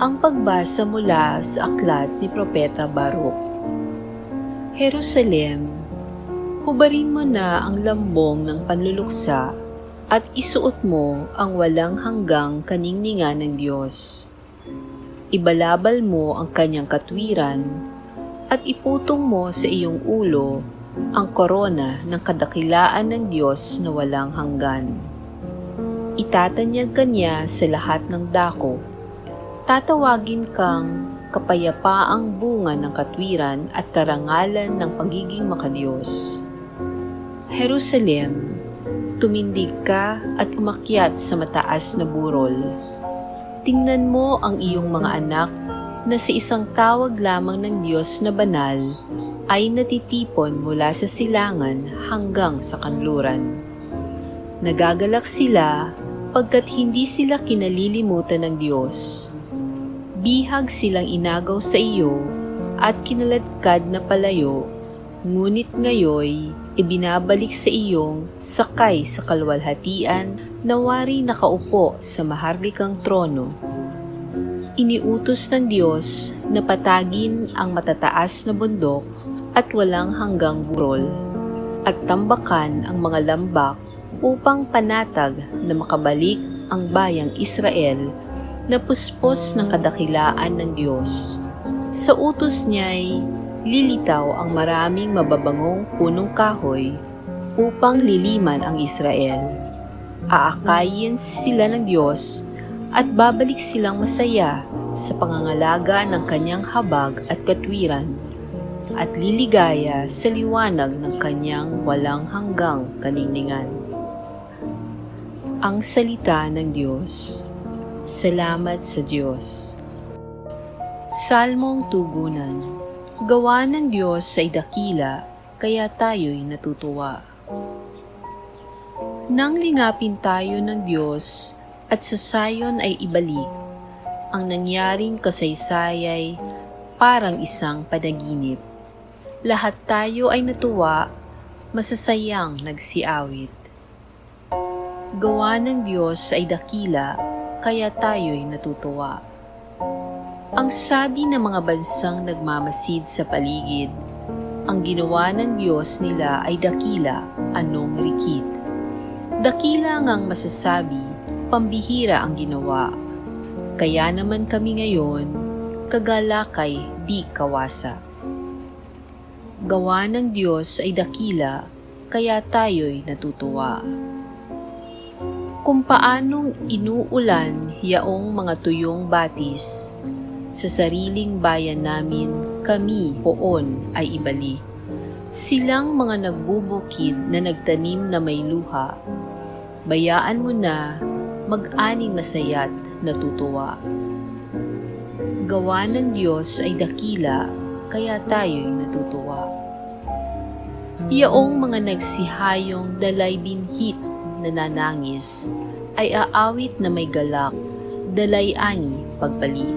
Ang pagbasa mula sa aklat ni Propeta Baruch. Jerusalem, hubarin mo na ang lambong ng panluluksa at isuot mo ang walang hanggang kaningningan ng Diyos. Ibalabal mo ang kanyang katwiran at iputong mo sa iyong ulo ang korona ng kadakilaan ng Diyos na walang hanggan. Itatanyag kanya sa lahat ng dako. Tatawagin kang kapayapaang bunga ng katwiran at karangalan ng pagiging makadiyos. Jerusalem, tumindig ka at umakyat sa mataas na burol. Tingnan mo ang iyong mga anak na sa isang tawag lamang ng Diyos na banal ay natitipon mula sa silangan hanggang sa kanluran. Nagagalak sila pagkat hindi sila kinalilimutan ng Diyos. Bihag silang inagaw sa iyo at kinaladkad na palayo, ngunit ngayoy ibinabalik sa iyong sakay sa kalwalhatian na wari nakaupo sa maharlikang trono. Iniutos ng Diyos na patagin ang matataas na bundok at walang hanggang burol, at tambakan ang mga lambak upang panatag na makabalik ang bayang Israel na puspos ng kadakilaan ng Diyos. Sa utos niya'y lilitaw ang maraming mababangong punong kahoy upang liliman ang Israel. Aakayin sila ng Diyos at babalik silang masaya sa pangangalaga ng kanyang habag at katwiran at liligaya sa liwanag ng kanyang walang hanggang kaningningan. Ang salita ng Diyos. Salamat sa Diyos. Salmong tugunan. Gawa ng Diyos ay dakila, kaya tayo'y natutuwa. Nang lingapin tayo ng Diyos at sa sayon ay ibalik, ang nangyaring kasaysayay parang isang panaginip. Lahat tayo ay natuwa, masasayang nagsiawit. Gawa ng Diyos ay dakila, kaya tayo'y natutuwa. Ang sabi ng mga bansang nagmamasid sa paligid, ang ginawa ng Diyos nila ay dakila, anong rikit. Dakila ngang masasabi, pambihira ang ginawa. Kaya naman kami ngayon, kagalakay di kawasa. Gawa ng Diyos ay dakila, kaya tayo'y natutuwa. Kung paanong inuulan yaong mga tuyong batis, sa sariling bayan namin kami poon ay ibalik. Silang mga nagbubukid na nagtanim na may luha, bayaan mo na mag-aning masaya't natutuwa. Gawa ng Diyos ay dakila, kaya tayo'y natutuwa. Yaong mga nagsihayong dalay binhit nananangis, ay aawit na may galak, dalay-ani pagbalik.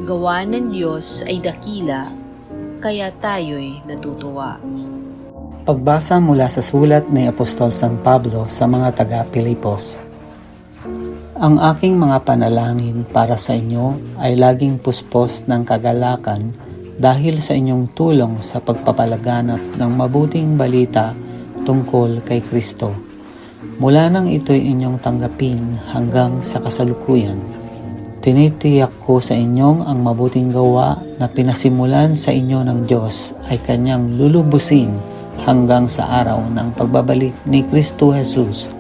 Gawa ng Diyos ay dakila, kaya tayo'y natutuwa. Pagbasa mula sa sulat ni Apostol San Pablo sa mga taga-Pilipos. Ang aking mga panalangin para sa inyo ay laging puspos ng kagalakan dahil sa inyong tulong sa pagpapalaganap ng mabuting balita tungkol kay Kristo. Mula nang ito'y inyong tanggapin hanggang sa kasalukuyan, tinitiyak ko sa inyong ang mabuting gawa na pinasimulan sa inyo ng Diyos ay kanyang lulubusin hanggang sa araw ng pagbabalik ni Kristo Jesus.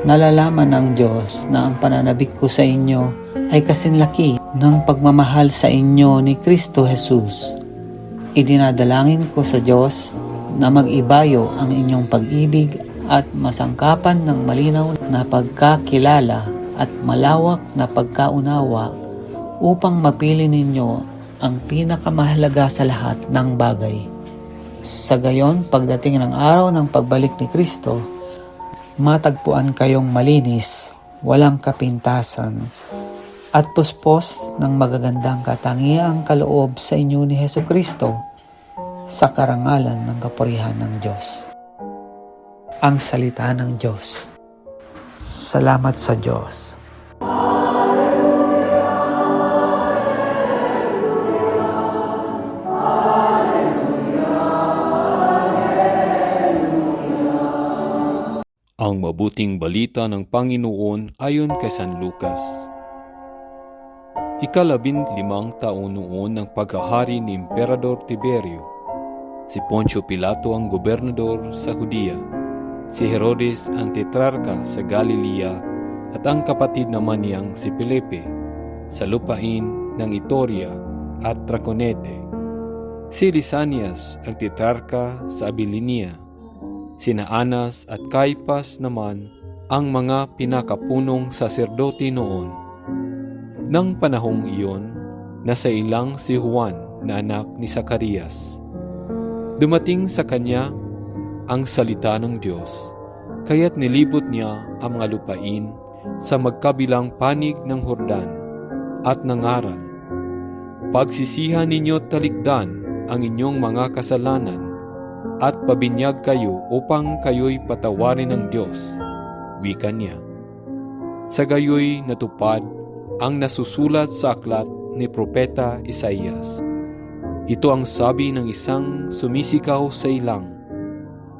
Nalalaman ng Diyos na ang pananabik ko sa inyo ay kasinlaki ng pagmamahal sa inyo ni Kristo Jesus. Idinadalangin ko sa Diyos na mag-ibayo ang inyong pag-ibig at masangkapan ng malinaw na pagkakilala at malawak na pagkaunawa upang mapili ninyo ang pinakamahalaga sa lahat ng bagay. Sa gayon, pagdating ng araw ng pagbalik ni Kristo, matagpuan kayong malinis, walang kapintasan, at puspos ng magagandang katangiang kaloob sa inyo ni Hesukristo sa karangalan ng kapurihan ng Diyos. Ang salita ng Diyos. Salamat sa Diyos. Hallelujah. mabuting balita ng Panginoon ayon kay San Lucas. Ika-15 taon noon ng paghahari ni Emperador Tiberio. Si Poncio Pilato ang gobernador sa Judea, si Herodes ang tetrarka sa Galilea at ang kapatid naman niyang si Felipe sa lupain ng Itoria at Traconite. Si Lisanias ang tetrarka sa Abilinia. Sina Anas at Caipas naman ang mga pinakapunong saserdote noon. Nang panahong iyon, nasa ilang si Juan na anak ni Zacarias. Dumating sa kanya ang salita ng Diyos, kaya't nilibot niya ang mga lupain sa magkabilang panig ng Jordan at nangaral, "Pagsisihan ninyo talikdan ang inyong mga kasalanan at pabinyag kayo upang kayo'y patawarin ng Diyos," wika niya. Sa gayoy natupad ang nasusulat sa aklat ni Propeta Isaías. Ito ang sabi ng isang sumisigaw sa ilang,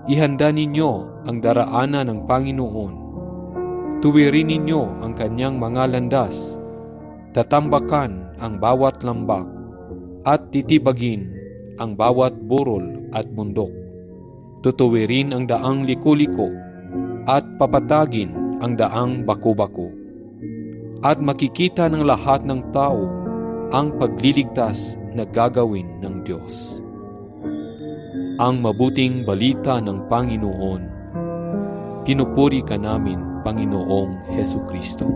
"Ihanda ninyo ang daraanan ng Panginoon. Tuwirin ninyo ang kanyang mga landas. Tatambakan ang bawat lambak at titibagin ang bawat burol at bundok. Tutuwirin ang daang liko-liko at papatagin ang daang bako-bako. At makikita ng lahat ng tao ang pagliligtas na gagawin ng Diyos." Ang mabuting balita ng Panginoon. Pinupuri ka namin, Panginoong Hesukristo.